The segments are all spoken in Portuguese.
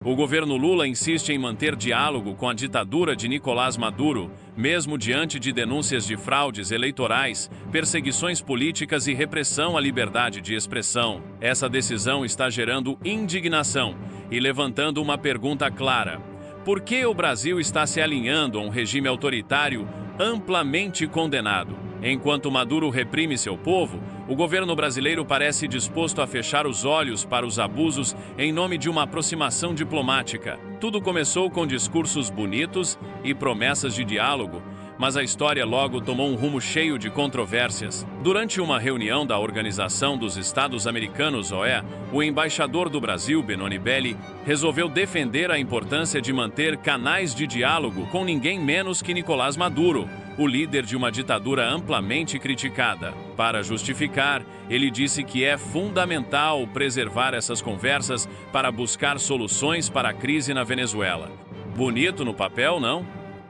O governo Lula insiste em manter diálogo com a ditadura de Nicolás Maduro, mesmo diante de denúncias de fraudes eleitorais, perseguições políticas e repressão à liberdade de expressão. Essa decisão está gerando indignação e levantando uma pergunta clara: por que o Brasil está se alinhando a um regime autoritário amplamente condenado? Enquanto Maduro reprime seu povo, o governo brasileiro parece disposto a fechar os olhos para os abusos em nome de uma aproximação diplomática. Tudo começou com discursos bonitos e promessas de diálogo, mas a história logo tomou um rumo cheio de controvérsias. Durante uma reunião da Organização dos Estados Americanos, OEA, o embaixador do Brasil, Benoni Belli, resolveu defender a importância de manter canais de diálogo com ninguém menos que Nicolás Maduro, o líder de uma ditadura amplamente criticada. Para justificar, ele disse que é fundamental preservar essas conversas para buscar soluções para a crise na Venezuela. Bonito no papel, não?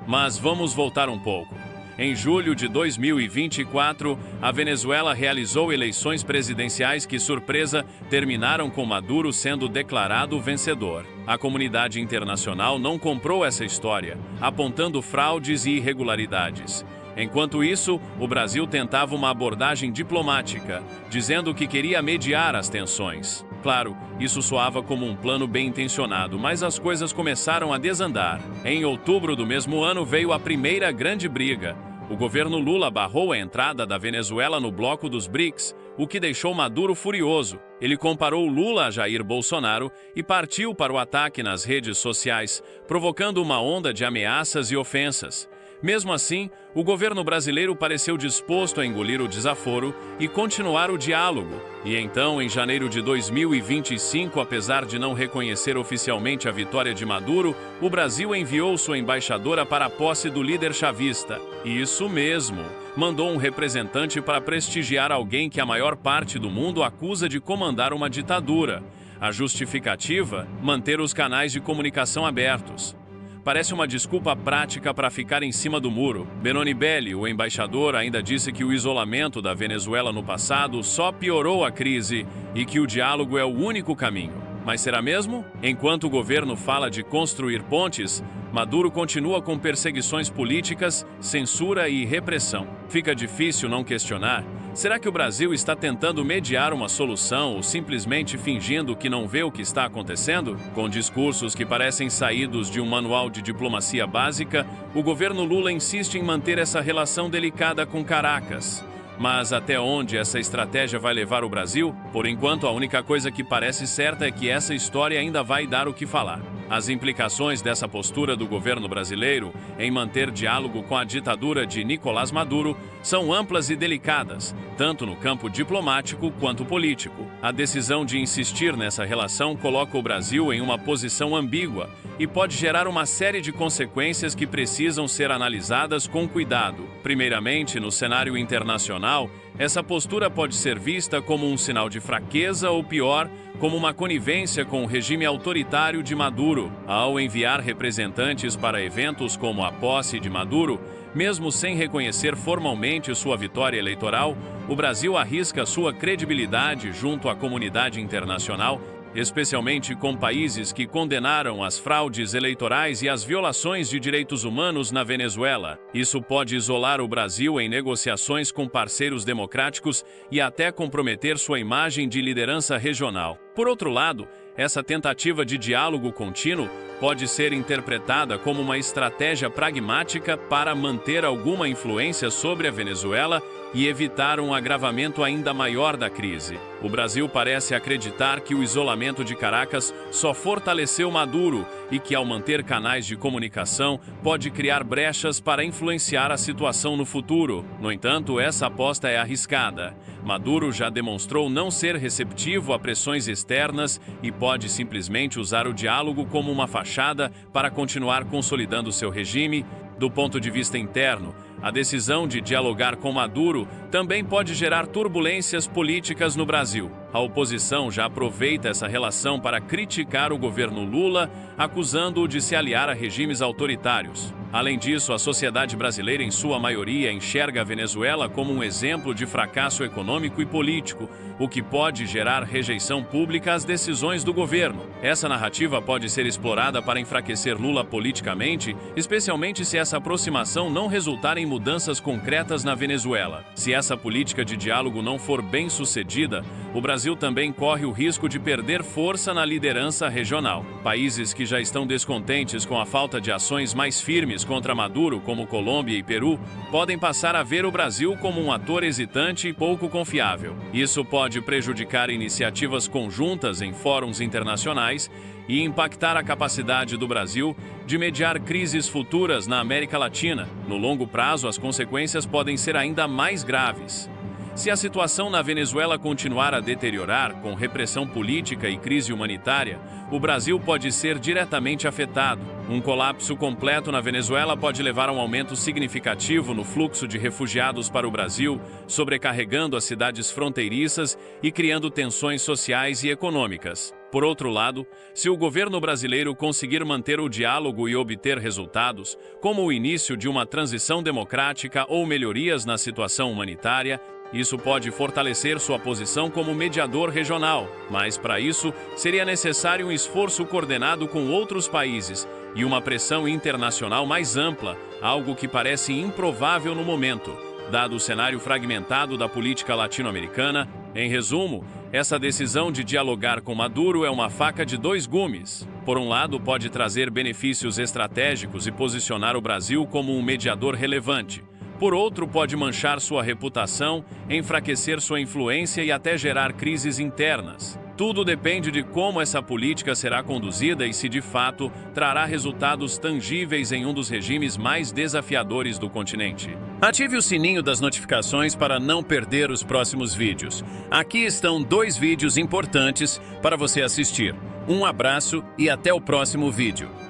Mas vamos voltar um pouco. Em julho de 2024, a Venezuela realizou eleições presidenciais que, surpresa, terminaram com Maduro sendo declarado vencedor. A comunidade internacional não comprou essa história, apontando fraudes e irregularidades. Enquanto isso, o Brasil tentava uma abordagem diplomática, dizendo que queria mediar as tensões. Claro, isso soava como um plano bem intencionado, mas as coisas começaram a desandar. Em outubro do mesmo ano veio a primeira grande briga. O governo Lula barrou a entrada da Venezuela no bloco dos BRICS, o que deixou Maduro furioso. Ele comparou Lula a Jair Bolsonaro e partiu para o ataque nas redes sociais, provocando uma onda de ameaças e ofensas. Mesmo assim, o governo brasileiro pareceu disposto a engolir o desaforo e continuar o diálogo. E então, em janeiro de 2025, apesar de não reconhecer oficialmente a vitória de Maduro, o Brasil enviou sua embaixadora para a posse do líder chavista. Isso mesmo, mandou um representante para prestigiar alguém que a maior parte do mundo acusa de comandar uma ditadura. A justificativa? Manter os canais de comunicação abertos. Parece uma desculpa prática para ficar em cima do muro. Benoni Belli, o embaixador, ainda disse que o isolamento da Venezuela no passado só piorou a crise e que o diálogo é o único caminho. Mas será mesmo? Enquanto o governo fala de construir pontes, Maduro continua com perseguições políticas, censura e repressão. Fica difícil não questionar: será que o Brasil está tentando mediar uma solução ou simplesmente fingindo que não vê o que está acontecendo? Com discursos que parecem saídos de um manual de diplomacia básica, o governo Lula insiste em manter essa relação delicada com Caracas. Mas até onde essa estratégia vai levar o Brasil? Por enquanto, a única coisa que parece certa é que essa história ainda vai dar o que falar. As implicações dessa postura do governo brasileiro em manter diálogo com a ditadura de Nicolás Maduro são amplas e delicadas, tanto no campo diplomático quanto político. A decisão de insistir nessa relação coloca o Brasil em uma posição ambígua e pode gerar uma série de consequências que precisam ser analisadas com cuidado. Primeiramente, no cenário internacional, essa postura pode ser vista como um sinal de fraqueza ou, pior, como uma conivência com o regime autoritário de Maduro. Ao enviar representantes para eventos como a posse de Maduro, mesmo sem reconhecer formalmente sua vitória eleitoral, o Brasil arrisca sua credibilidade junto à comunidade internacional, especialmente com países que condenaram as fraudes eleitorais e as violações de direitos humanos na Venezuela. Isso pode isolar o Brasil em negociações com parceiros democráticos e até comprometer sua imagem de liderança regional. Por outro lado, essa tentativa de diálogo contínuo pode ser interpretada como uma estratégia pragmática para manter alguma influência sobre a Venezuela e evitar um agravamento ainda maior da crise. O Brasil parece acreditar que o isolamento de Caracas só fortaleceu Maduro e que, ao manter canais de comunicação, pode criar brechas para influenciar a situação no futuro. No entanto, essa aposta é arriscada. Maduro já demonstrou não ser receptivo a pressões externas e pode simplesmente usar o diálogo como uma fachada para continuar consolidando seu regime. Do ponto de vista interno, a decisão de dialogar com Maduro também pode gerar turbulências políticas no Brasil. A oposição já aproveita essa relação para criticar o governo Lula, acusando-o de se aliar a regimes autoritários. Além disso, a sociedade brasileira, em sua maioria, enxerga a Venezuela como um exemplo de fracasso econômico e político, o que pode gerar rejeição pública às decisões do governo. Essa narrativa pode ser explorada para enfraquecer Lula politicamente, especialmente se essa aproximação não resultar em mudanças concretas na Venezuela. Se essa política de diálogo não for bem sucedida, o Brasil também corre o risco de perder força na liderança regional. Países que já estão descontentes com a falta de ações mais firmes contra Maduro, como Colômbia e Peru, podem passar a ver o Brasil como um ator hesitante e pouco confiável. Isso pode prejudicar iniciativas conjuntas em fóruns internacionais e impactar a capacidade do Brasil de mediar crises futuras na América Latina. No longo prazo, as consequências podem ser ainda mais graves. Se a situação na Venezuela continuar a deteriorar, com repressão política e crise humanitária, o Brasil pode ser diretamente afetado. Um colapso completo na Venezuela pode levar a um aumento significativo no fluxo de refugiados para o Brasil, sobrecarregando as cidades fronteiriças e criando tensões sociais e econômicas. Por outro lado, se o governo brasileiro conseguir manter o diálogo e obter resultados, como o início de uma transição democrática ou melhorias na situação humanitária, isso pode fortalecer sua posição como mediador regional, mas para isso seria necessário um esforço coordenado com outros países e uma pressão internacional mais ampla, algo que parece improvável no momento, dado o cenário fragmentado da política latino-americana. Em resumo, essa decisão de dialogar com Maduro é uma faca de dois gumes. Por um lado, pode trazer benefícios estratégicos e posicionar o Brasil como um mediador relevante. Por outro, pode manchar sua reputação, enfraquecer sua influência e até gerar crises internas. Tudo depende de como essa política será conduzida e se, de fato, trará resultados tangíveis em um dos regimes mais desafiadores do continente. Ative o sininho das notificações para não perder os próximos vídeos. Aqui estão 2 vídeos importantes para você assistir. Um abraço e até o próximo vídeo.